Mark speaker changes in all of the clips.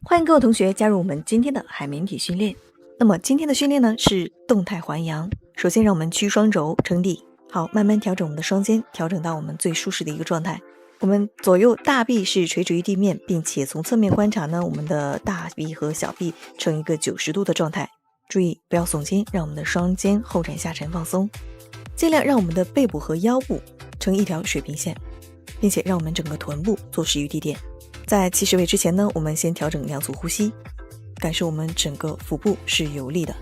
Speaker 1: 欢迎各位同学加入我们今天的海绵体训练。那么今天的训练呢是动态还阳。首先让我们屈双肘撑地，好，慢慢调整我们的双肩，调整到我们最舒适的一个状态。我们左右大臂是垂直于地面，并且从侧面观察呢，我们的大臂和小臂呈一个90度的状态。注意不要耸肩，让我们的双肩后展下沉放松，尽量让我们的背部和腰部呈一条水平线，并且让我们整个臀部坐实于地点。在起始位之前呢，我们先调整2组呼吸，感受我们整个腹部是有力的。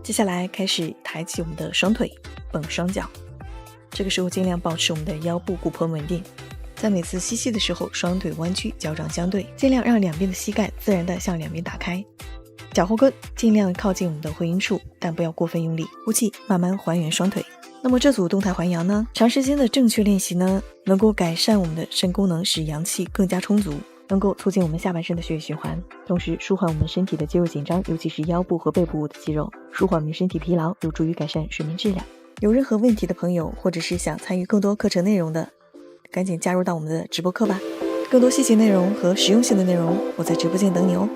Speaker 1: 接下来开始抬起我们的双腿，绷双脚，这个时候尽量保持我们的腰部骨盆稳定。在每次吸气的时候，双腿弯曲，脚掌相对，尽量让两边的膝盖自然的向两边打开，脚后跟尽量靠近我们的会阴处，但不要过分用力。呼气，慢慢还原双腿。那么这组动态还阳呢，长时间的正确练习呢，能够改善我们的肾功能，使阳气更加充足，能够促进我们下半身的血液循环，同时舒缓我们身体的肌肉紧张，尤其是腰部和背部的肌肉，舒缓我们身体疲劳，有助于改善睡眠质量。有任何问题的朋友，或者是想参与更多课程内容的，赶紧加入到我们的直播课吧。更多细节内容和实用性的内容，我在直播间等你哦。